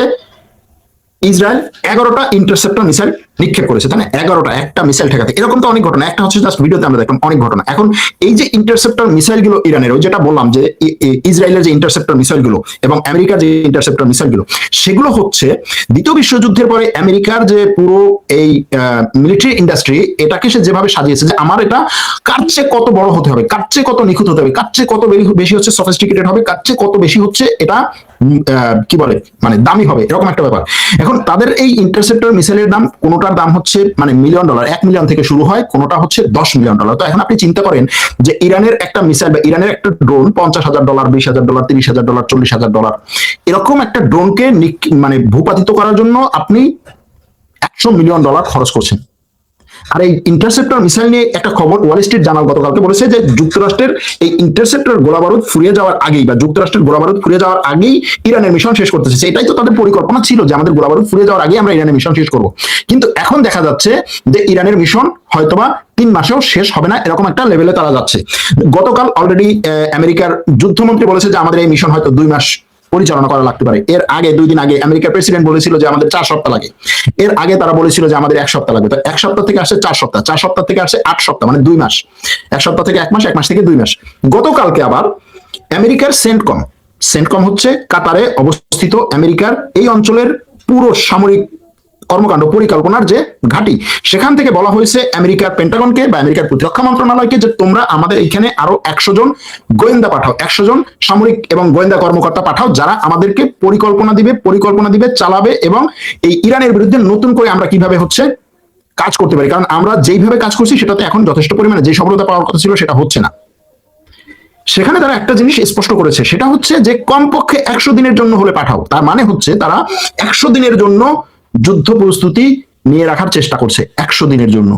ইসরায়েল 11টা ইন্টারসেপ্টর মিসাইল নিক্ষেপ করেছে, তাই না? 11টা, একটা মিসাইল ঠেকাতে। এরকম তো অনেক ঘটনা, একটা হচ্ছে জাস্ট ভিডিওতে আমরা দেখলাম, অনেক ঘটনা। এখন এই যে ইন্টারসেপ্টর মিসাইল গুলো ইরানের, ওই যেটা বললাম যে ইসরায়েলের যে ইন্টারসেপ্টর মিসাইল গুলো এবং আমেরিকার যে ইন্টারসেপ্টর মিসাইল গুলো, সেগুলো হচ্ছে দ্বিতীয় বিশ্বযুদ্ধের পরে আমেরিকার যে পুরো এই মিলিটারি ইন্ডাস্ট্রি, এটাকে সে যেভাবে সাজিয়েছে যে আমার এটা কার চেয়ে কত বড় হতে হবে, কার চেয়ে কত নিখুঁত হতে হবে, কার চেয়ে কত বেশি হচ্ছে সফিস্টিকেটেড হবে, কার চেয়ে কত বেশি হচ্ছে এটা কি বলে মানে দামি হবে, এরকম একটা ব্যাপার। এখন তাদের এই ইন্টারসেপ্টর মিসাইলের দাম, কোনোটার দাম হচ্ছে মানে মিলিয়ন ডলার, 1 মিলিয়ন থেকে শুরু হয়, কোনোটা হচ্ছে 10 মিলিয়ন ডলার। তো এখন আপনি চিন্তা করেন যে ইরানের একটা মিসাইল বা ইরানের একটা ড্রোন $50,000, $20,000, $30,000, $40,000, এরকম একটা ড্রোনকে মানে ভূপাতিত করার জন্য আপনি $100 মিলিয়ন খরচ করছেন। আর এই ইন্টারসেপ্টর মিসাইল নিয়ে একটা খবর ওয়াল স্ট্রিট জার্নাল গতকালকে বলেছে যে যুক্তরাষ্ট্রের এই ইন্টারসেপ্টর গোলাবারুদ ফুরিয়ে যাওয়ার আগেই বা যুক্তরাষ্ট্রের গোলাবারুদ ফুরিয়ে যাওয়ার আগেই ইরানের মিশন শেষ করতেছে। এটাই তো তাদের পরিকল্পনা ছিল যে আমাদের গোলাবারুদ ফুরিয়ে যাওয়ার আগেই আমরা ইরানের মিশন শেষ করব। কিন্তু এখন দেখা যাচ্ছে যে ইরানের মিশন হয়তোবা 3 মাসেও শেষ হবে না, এরকম একটা লেভেলে তারা যাচ্ছে। গতকাল অলরেডি আমেরিকার যুদ্ধমন্ত্রী বলেছে যে আমাদের এই মিশন হয়তো 2 মাস পরিচালনা করা লাগতে পারে। এর আগে 2 দিন আগে আমেরিকার প্রেসিডেন্ট বলেছিল যে আমাদের 4 সপ্তাহ লাগে। এর আগে তারা বলেছিল যে আমাদের 1 সপ্তাহ লাগবে। তো 1 সপ্তাহ থেকে আসছে 4 সপ্তাহ, 4 সপ্তাহ থেকে আসছে 8 সপ্তাহ, মানে 2 মাস। 1 সপ্তাহ থেকে 1 মাস, 1 মাস থেকে 2 মাস। গতকালকে আবার আমেরিকার সেন্টকম হচ্ছে কাতারে অবস্থিত আমেরিকার এই অঞ্চলের পুরো সামরিক কর্মকাণ্ড পরিকল্পনার যে ঘাঁটি, সেখান থেকে বলা হয়েছে আমেরিকার পেন্টাগনকে বা আমেরিকার প্রতিরক্ষা মন্ত্রণালয়কে যে তোমরা আমাদের এখানে আরো 100 জন গোয়েন্দা পাঠাও, 100 জন সামরিক এবং গোয়েন্দা কর্মকর্তা পাঠাও, যারা আমাদেরকে পরিকল্পনা দিবে, চালাবে এবং এই ইরানের বিরুদ্ধে নতুন করে আমরা কিভাবে হচ্ছে কাজ করতে পারি। কারণ আমরা যেইভাবে কাজ করছি সেটাতে এখন যথেষ্ট পরিমাণে যে সফলতা পাওয়ার কথা ছিল সেটা হচ্ছে না। সেখানে তারা একটা জিনিস স্পষ্ট করেছে, সেটা হচ্ছে যে কমপক্ষে 100 দিনের জন্য হলে পাঠাও। তার মানে হচ্ছে তারা 100 দিনের জন্য যুদ্ধ প্রস্তুতি নিয়ে রাখার চেষ্টা করছে, 100 দিনের জন্য।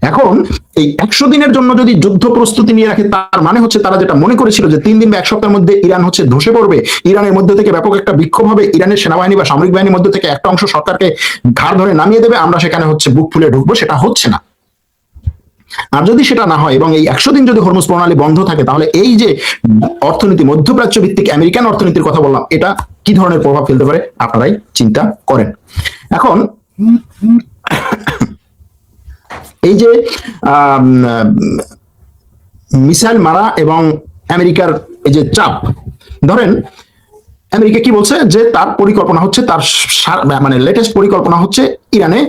এখন এই 100 দিনের জন্য যদি যুদ্ধ প্রস্তুতি নিয়ে রাখে, তার মানে হচ্ছে তারা যেটা মনে করেছিল যে 3 দিন বা 1 সপ্তাহের মধ্যে ইরান হচ্ছে ধসে পড়বে, ইরানের মধ্যে থেকে ব্যাপক একটা বিক্ষোভ হবে, ইরানের সেনাবাহিনী বা সামরিক বাহিনীর মধ্যে থেকে একটা অংশ সরকারকে ঘাড় ধরে নামিয়ে দেবে, আমরা সেখানে হচ্ছে বুক ফুলে ঢুকবো, সেটা হচ্ছে না। আর যদি সেটা না হয় এবং এই 100 দিন যদি হরমুজ প্রণালী বন্ধ থাকে, তাহলে এই যে অর্থনীতি, মধ্যপ্রাচ্য ভিত্তিক আমেরিকান অর্থনীতির কথা বললাম, এটা কি ধরনের প্রভাব ফেলতে পারে আপনারাই চিন্তা করেন। এখন এই যে মিসাইল মারা এবং আমেরিকার এই যে চাপ, ধরেন আমেরিকা কি বলছে যে তার পরিকল্পনা হচ্ছে, তার মানে লেটেস্ট পরিকল্পনা হচ্ছে ইরানে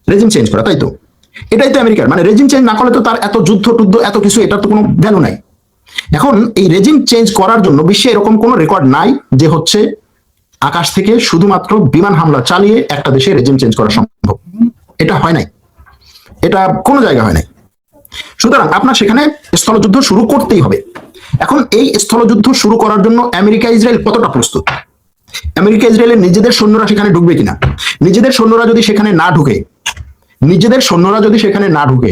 রেজিম চেঞ্জ করা, তাই তো? এটাই তো আমেরিকার, মানে রেজিম চেঞ্জ না করলে তো তার এত যুদ্ধ টুদ্ধ এত কিছু, এটার তো কোনো ভ্যালু নাই। এখন এই রেজিম চেঞ্জ করার জন্য বিশ্বে এরকম কোনো রেকর্ড নাই যে হচ্ছে আকাশ থেকে শুধুমাত্র বিমান হামলা চালিয়ে একটা দেশে রেজিম চেঞ্জ করা সম্ভব। এটা হয় নাই, এটা কোনো জায়গায় হয় নাই। সুতরাং আপনার সেখানে স্থলযুদ্ধ শুরু করতেই হবে। এখন এই স্থলযুদ্ধ শুরু করার জন্য আমেরিকা ইসরায়েল কতটা প্রস্তুত? আমেরিকা ইসরায়েলের নিজেদের সৈন্যরা সেখানে ঢুকবে কিনা? নিজেদের সৈন্যরা যদি সেখানে না ঢুকে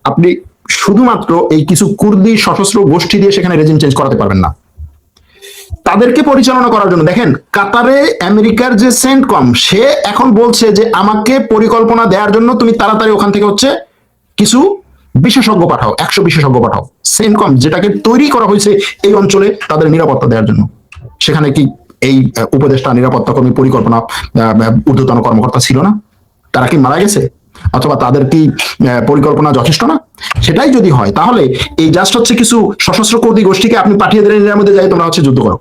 আপনি শুধুমাত্র এই কিছু কুর্দি সশস্ত্র গোষ্ঠী দিয়ে সেখানে রেজিম চেঞ্জ করাতে পারবেন না। তাদেরকে পরিচালনা করার জন্য দেখেন কাতারে আমেরিকার যে সেন্টকম সে এখন বলছে যে আমাকে পরিকল্পনা দেওয়ার জন্য তুমি তাড়াতাড়ি ওখান থেকে হচ্ছে কিছু বিশেষজ্ঞ পাঠাও, 100 বিশেষজ্ঞ পাঠাও। সেন্টকম যেটাকে তৈরি করা হয়েছে এই অঞ্চলে তাদের নিরাপত্তা দেওয়ার জন্য, সেখানে কি এই উপদেষ্টা, নিরাপত্তা কর্মী, পরিকল্পনা ঊর্ধ্বতন কর্মকর্তা ছিল না? তারা কি মারা গেছে? অথবা তাদের কি পরিকল্পনা যথেষ্ট না? সেটাই যদি হয় তাহলে এই জাস্ট হচ্ছে কিছু সশস্ত্র কুর্দি গোষ্ঠীকে আপনি পাঠিয়ে দিলেন এর মধ্যে যাই তোমরা হচ্ছে যুদ্ধ করো।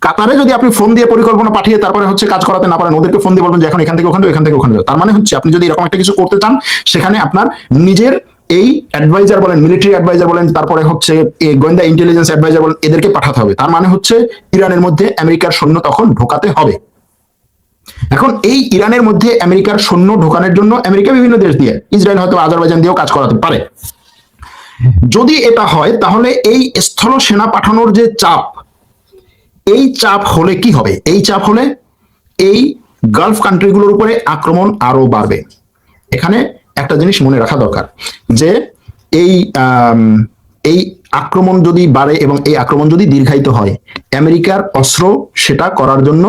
কাতারে যদি আপনি ফোন দিয়ে পরিকল্পনা পাঠিয়ে তারপরে হচ্ছে কাজ করাতে না পারেন, ওদেরকে ফোন দিয়ে বলবেন যে এখন এখান থেকে ওখানে, এখান থেকে ওখানে যাও, তার মানে হচ্ছে আপনি যদি এরকম একটা কিছু করতে চান সেখানে আপনার নিজের এই অ্যাডভাইজার বলেন, মিলিটারি অ্যাডভাইজার বলেন, তারপরে হচ্ছে গোয়েন্দা ইন্টেলিজেন্স অ্যাডভাইজার বলেন, এদেরকে পাঠাতে হবে। তার মানে হচ্ছে ইরানের মধ্যে আমেরিকার সৈন্য তখন ঢোকাতে হবে। এখন এই ইরানের মধ্যে আমেরিকার সৈন্য ঢোকানোর জন্য আমেরিকা বিভিন্ন দেশ দিয়ে, ইসরায়েল হয়তো আজারবাইজান দিয়েও কাজ করাতে পারে। যদি এটা হয় তাহলে এই স্থল সেনা পাঠানোর যে চাপ, এই চাপ হলে কি হবে? এই চাপ হলে এই গালফ কান্ট্রিগুলোর উপরে আক্রমণ আরো বাড়বে। এখানে একটা জিনিস মনে রাখা দরকার যে এই এই আক্রমণ যদি বাড়ে এবং এই আক্রমণ যদি দীর্ঘায়িত হয়, আমেরিকার অস্ত্র সেটা করার জন্য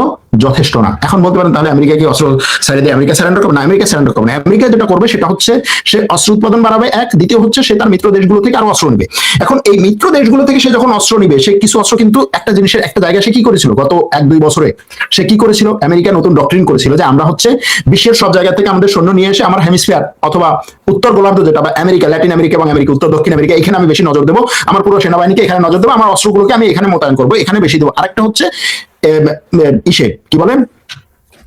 যথেষ্ট না। এখন বলতে পারেন তাহলে আমেরিকা কি অস্ত্র ছেড়ে দিয়ে আমেরিকা স্যারেন্ডার করবে না? আমেরিকা স্যারেন্ডার করবে না। আমেরিকা যেটা করবে সেটা হচ্ছে সে অস্ত্র উৎপাদন বাড়াবে, এক। দ্বিতীয় হচ্ছে সে তার মিত্র দেশগুলো থেকে আরো অস্ত্র নেবে। এখন এই মিত্র দেশগুলো থেকে সে যখন অস্ত্র নিবে, সে কিছু অস্ত্র কিন্তু একটা জিনিসের একটা জায়গায় সে কি করেছিল গত 1-2 বছরে, সে কি করেছিল? আমেরিকা নতুন ডক্ট্রিন করেছিল যে আমরা হচ্ছে বিশ্বের সব জায়গা থেকে আমাদের সৈন্য নিয়ে এসে আমার হেমিস্ফিয়ার অথবা উত্তর গোলার্ধ যেটা বা আমেরিকা, ল্যাটিন আমেরিকা এবং আমেরিকা, উত্তর দক্ষিণ আমেরিকা, এখানে আমি বেশি নজর দেবো, আমার পুরো সেনাবাহিনীকে এখানে নজর দেবো, আমার অস্ত্রগুলোকে আমি এখানে মোতায়েন করবো, এখানে বেশি দেবো। আরেকটা হচ্ছে ইসে কি বলেন,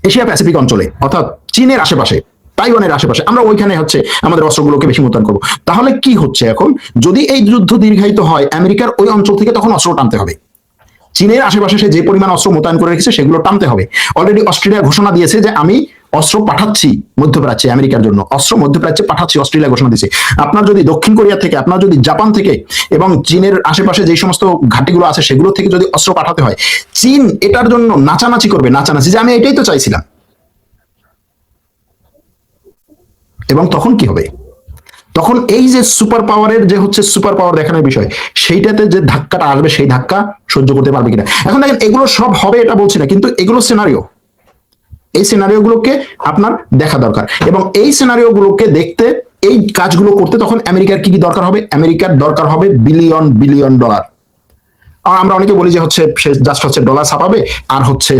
এশিয়া প্যাসিফিক অঞ্চলে অর্থাৎ চীনের আশেপাশে, তাইওয়ানের আশেপাশে আমরা ওইখানে হচ্ছে আমাদের অস্ত্রগুলোকে বেশি মোতায়েন করবো। তাহলে কি হচ্ছে এখন, যদি এই যুদ্ধ দীর্ঘায়িত হয় আমেরিকার ওই অঞ্চল থেকে তখন অস্ত্র টানতে হবে। চীনের আশেপাশে সে যে পরিমাণ অস্ত্র মোতায়েন করে রেখেছে সেগুলো টানতে হবে। অলরেডি অস্ট্রেলিয়া ঘোষণা দিয়েছে যে আমি অস্ত্র পাঠাচ্ছি মধ্যপ্রাচ্যে, আমেরিকার জন্য অস্ত্র মধ্যপ্রাচ্যে পাঠাচ্ছি, অস্ট্রেলিয়া ঘোষণা দিয়েছে। আপনার যদি দক্ষিণ কোরিয়া থেকে, আপনার যদি জাপান থেকে এবং চীনের আশেপাশে যে সমস্ত ঘাটিগুলো আছে সেগুলো থেকে যদি অস্ত্র পাঠাতে হয়, চীন এটার জন্য নাচানাচি করবে, নাচানাচি যে আমি এটাই তো চাইছিলাম। এবং তখন কি হবে? তখন এই যে সুপার পাওয়ারের যে হচ্ছে সুপার পাওয়ার দেখানোর বিষয়, সেইটাতে যে ধাক্কাটা আসবে সেই ধাক্কা সহ্য করতে পারবে কিনা। এখন দেখেন এগুলো সব হবে এটা বলছি না, কিন্তু এগুলো সিনারিও, এই সিনারিও গুলোকে আপনার দেখা দরকার। এবং এই সিনারিও গুলোকে দেখতে, এই কাজগুলো করতে তখন আমেরিকার কি কি দরকার হবে? আমেরিকার দরকার হবে বিলিয়ন বিলিয়ন ডলার। আমরা অনেকে বলি যে হচ্ছে সে জাস্ট হচ্ছে ডলার ছাপাবে আর হচ্ছে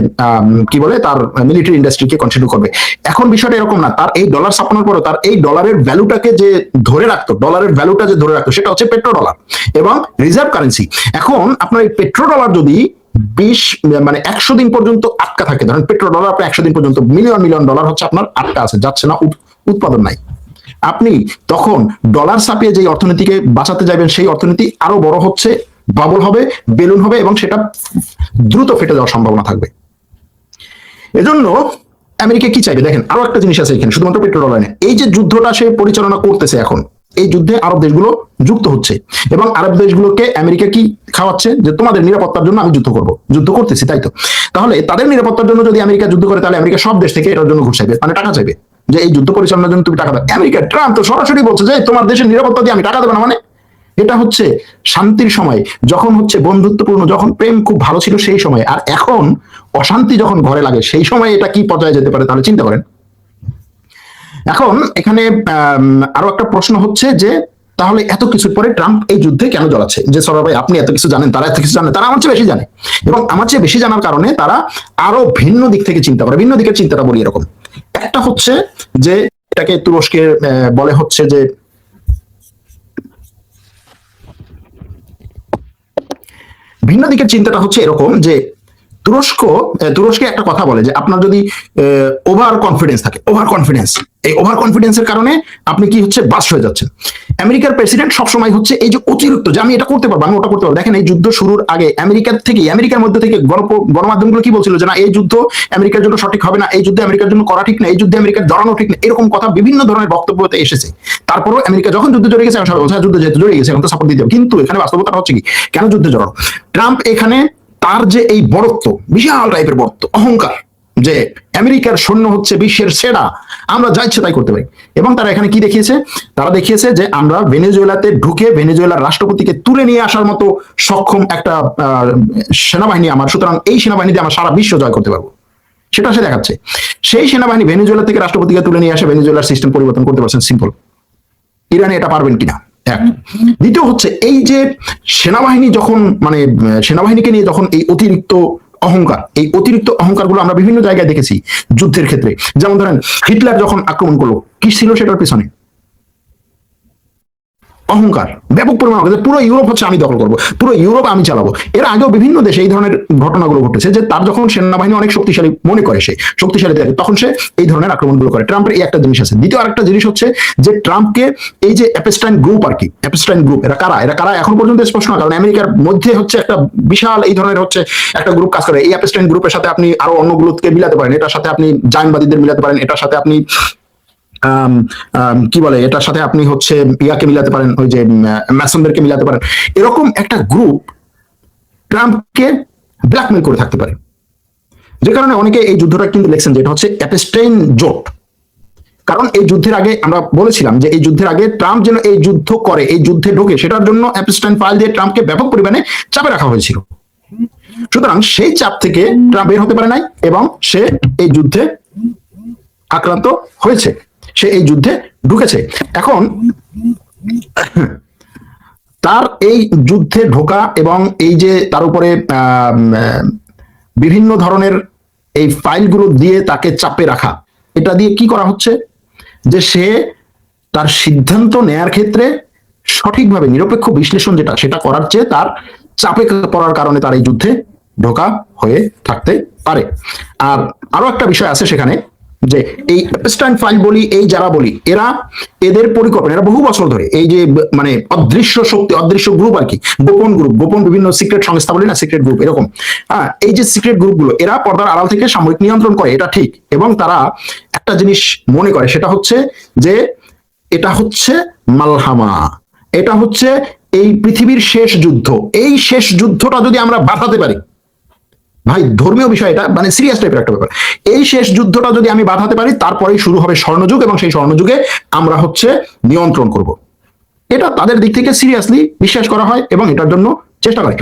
কি বলে তার মিলিটারি ইন্ডাস্ট্রিকে কন্টিনিউ করবে। এখন বিষয়টা এরকম না, তার এই ডলার ছাপানোর পরে তার এই ডলারের ভ্যালুটাকে যে ধরে রাখতো, ডলারের ভ্যালুটা যে ধরে রাখতো সেটা হচ্ছে পেট্রো ডলার এবং রিজার্ভ কারেন্সি। এখন আপনার এই পেট্রো ডলার যদি 100 দিন পর্যন্ত আটকা থাকে, ধরেন পেট্রো ডলার আপনার 100 দিন পর্যন্ত মিলিয়ন মিলিয়ন ডলার হচ্ছে আপনার আটকা আছে, যাচ্ছে না, উৎপাদন নাই, আপনি তখন ডলার ছাপিয়ে যে অর্থনীতিকে বাঁচাতে যাবেন সেই অর্থনীতি আরো বড় হচ্ছে, বাবল হবে, বেলুন হবে এবং সেটা দ্রুত ফেটে যাওয়ার সম্ভাবনা থাকবে। এজন্য আমেরিকা কি চাইবে দেখেন, আরো একটা জিনিস আছে এখানে, শুধুমাত্র পেট্রো ডলার না, এই যে যুদ্ধটা সে পরিচালনা করতেছে এখন, এই যুদ্ধে আরব দেশগুলো যুক্ত হচ্ছে এবং আরব দেশগুলোকে আমেরিকা কি খাওয়াচ্ছে যে তোমাদের নিরাপত্তার জন্য আমি যুদ্ধ করব, যুদ্ধ করতেছি তাই তো। তাহলে তাদের নিরাপত্তার জন্য যদি আমেরিকা যুদ্ধ করে তাহলে আমেরিকা সব দেশ থেকে এটার জন্য ঘুষ চাইবে, মানে টাকা চাইবে যে এই যুদ্ধ পরিচালনার জন্য তুমি টাকা দাও। আমেরিকা ট্রাম্প তো সরাসরি বলছে যে তোমার দেশের নিরাপত্তা দিয়ে আমি টাকা দেবো না। মানে এটা হচ্ছে শান্তির সময়, যখন হচ্ছে বন্ধুত্বপূর্ণ, যখন প্রেম খুব ভালো ছিল সেই সময়, আর এখন অশান্তি যখন ঘরে লাগে সেই সময় এটা কি পর্যায়ে যেতে পারে তাহলে চিন্তা করেন। এখন এখানে আরো একটা প্রশ্ন হচ্ছে যে তাহলে এত কিছুর পরে ট্রাম্প এই যুদ্ধে কেন জড়াচ্ছে? যে সৌরভ ভাই আপনি এত কিছু জানেন, তারা এত কিছু জানে, তারা আমার চেয়ে বেশি জানে এবং আমার চেয়ে বেশি জানার কারণে তারা আরো ভিন্ন দিক থেকে চিন্তা করে। ভিন্ন দিকের চিন্তাটা বলি এরকম, একটা হচ্ছে যে এটাকে তুরস্কের বলে হচ্ছে যে ভিন্ন দিকের চিন্তাটা হচ্ছে এরকম যে তুরস্কে একটা কথা বলে যে আপনার যদি ওভার কনফিডেন্স থাকে, ওভার কনফিডেন্স, এই ওভার কনফিডেন্সের কারণে আপনি কি হচ্ছে বাস হয়ে যাচ্ছেন। আমেরিকার প্রেসিডেন্ট সবসময় হচ্ছে এই যে অতিরিক্ত যে আমি এটা করতে পারবো, আমি ওটা করতে পারবো। দেখেন এই যুদ্ধ শুরুর আগে আমেরিকার মধ্যে থেকে গণমাধ্যমগুলো কি বলছিল যে না এই যুদ্ধ আমেরিকার জন্য সঠিক হবে না, এই যুদ্ধে আমেরিকার জন্য করা ঠিক না, এই যুদ্ধে আমেরিকার জড়ানো ঠিক না, এরকম কথা বিভিন্ন ধরনের বক্তব্যতে এসেছে। তারপরেও আমেরিকা যখন যুদ্ধে জড়িয়ে গেছে সবাই বলছে যুদ্ধে যেহেতু জড়িয়ে গেছে এখন তো সাপোর্ট দিতে হবে। কিন্তু এখানে বাস্তবতা হচ্ছে কি, কেন যুদ্ধে জড়ানো? ট্রাম্প এখানে তার যে এই বড়ত্ব, বিশাল টাইপের বড়ত্ব, অহংকার, যে আমেরিকার সৈন্য হচ্ছে বিশ্বের সেরা, আমরা যা ইচ্ছে তাই করতে পারি। এবং তারা এখানে কি দেখিয়েছে? তারা দেখিয়েছে যে আমরা ভেনেজুয়েলাতে ঢুকে ভেনেজুয়েলার রাষ্ট্রপতিকে তুলে নিয়ে আসার মতো সক্ষম একটা সেনাবাহিনী আমার, সুতরাং এই সেনাবাহিনী দিয়ে আমরা সারা বিশ্ব জয় করতে পারবো, সেটা সে দেখাচ্ছে। সেই সেনাবাহিনী ভেনেজুয়েলা থেকে রাষ্ট্রপতিকে তুলে নিয়ে আসে ভেনেজুয়েলার সিস্টেম পরিবর্তন করতে পারছেন, সিম্পল। ইরানে এটা পারবেন কিনা? এক। দ্বিতীয় হচ্ছে এই যে সেনাবাহিনী যখন মানে সেনাবাহিনীকে নিয়ে যখন এই অতিরিক্ত অহংকার, এই অতিরিক্ত অহংকার গুলো আমরা বিভিন্ন জায়গায় দেখেছি যুদ্ধের ক্ষেত্রে। যেমন ধরেন হিটলার যখন আক্রমণ করলো, কি ছিল সেটার পিছনে? অহংকার, ব্যাপক পরিমাণ, পুরো ইউরোপ হচ্ছে আমি দখল করবো, পুরো ইউরোপ আমি চালাবো। এর আগেও বিভিন্ন দেশে এই ধরনের ঘটনাগুলো ঘটেছে যে তার যখন সেনাবাহিনী অনেক শক্তিশালী মনে করে, সে শক্তিশালী থাকে, তখন সে এই ধরনের আক্রমণগুলো করে। ট্রাম্পের এই একটা জিনিস আছে। দ্বিতীয় আরেকটা জিনিস হচ্ছে যে ট্রাম্পকে এই যে অ্যাপস্টাইন গ্রুপ আর কি, অ্যাপস্টাইন গ্রুপ এরা কারা? এরা কারা এখন পর্যন্ত স্পষ্ট না, কারণ আমেরিকার মধ্যে হচ্ছে একটা বিশাল এই ধরনের হচ্ছে একটা গ্রুপ কাজ করে। এই অ্যাপস্টাইন গ্রুপের সাথে আপনি আরো অন্যগুলোকে মিলাতে পারেন, এটার সাথে আপনি জায়নবাদীদের মিলাতে পারেন, এটার সাথে আপনি কি বলে, এটার সাথে আপনি হচ্ছে ইয়াকে মিলাতে পারেন, ওই যে ম্যাসনদেরকে মিলাতে পারেন। এরকম একটা গ্রুপ ট্রাম্পকে ব্ল্যাকমেল করে থাকতে পারে, যে কারণে অনেকে এই যুদ্ধটা কিন্তু লিখছেন যে এটা হচ্ছে অ্যাপস্টাইন জোট। কারণ এই যুদ্ধের আগে আমরা বলেছিলাম যে এই যুদ্ধের আগে ট্রাম্প যেন এই যুদ্ধ করে, এই যুদ্ধে ঢোকে, সেটার জন্য অ্যাপস্টাইন ফাইল দিয়ে ট্রাম্পকে ব্যাপক পরিমাণে চাপে রাখা হয়েছিল। সুতরাং সেই চাপ থেকে ট্রাম্প বের হতে পারে নাই এবং সে এই যুদ্ধে আক্রান্ত হয়েছে, সে এই যুদ্ধে ঢুকেছে। এখন তার এই যুদ্ধে ঢোকা এবং এই যে তার উপরে বিভিন্ন ধরনের এই ফাইলগুলো দিয়ে তাকে চাপে রাখা, এটা দিয়ে কি করা হচ্ছে? যে সে তার সিদ্ধান্ত নেয়ার ক্ষেত্রে সঠিকভাবে নিরপেক্ষ বিশ্লেষণ যেটা, সেটা করার চেয়ে তার চাপে পড়ার কারণে তার এই যুদ্ধে ঢোকা হয়ে থাকতে পারে। আর আরো একটা বিষয় আছে সেখানে, যে এই অ্যাপস্টাইন ফাইল বলি, এই যারা বলি, এরা এদের পরিকল্পনা, এরা বহু বছর ধরে এই যে মানে অদৃশ্য শক্তি, অদৃশ্য গ্রুপ আর কি, গোপন গ্রুপ, গোপন বিভিন্ন সিক্রেট সংস্থা বলি না, সিক্রেট গ্রুপ, এরকম এই যে সিক্রেট গ্রুপগুলো, এরা পর্দার আড়াল থেকে সামরিক নিয়ন্ত্রণ করে, এটা ঠিক। এবং তারা একটা জিনিস মনে করে, সেটা হচ্ছে যে এটা হচ্ছে মালহামা, এটা হচ্ছে এই পৃথিবীর শেষ যুদ্ধ। এই শেষ যুদ্ধটা যদি আমরা বাঁধাতে পারি, ভাই ধর্মীয় বিষয়, এটা মানে সিরিয়াস টাইপের একটা ব্যাপার, এই শেষ যুদ্ধটা যদি আমি বাঁধাতে পারি, তারপরেই শুরু হবে স্বর্ণযুগ, এবং সেই স্বর্ণযুগে আমরা হচ্ছে নিয়ন্ত্রণ করব। এটা তাদের দিক থেকে সিরিয়াসলি বিশ্বাস করা হয় এবং এটার জন্য চেষ্টা করে।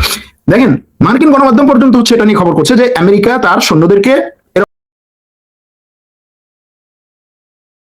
দেখেন মার্কিন গণমাধ্যম পর্যন্ত হচ্ছে এটা নিয়ে খবর করছে যে আমেরিকা তার সৈন্যদেরকে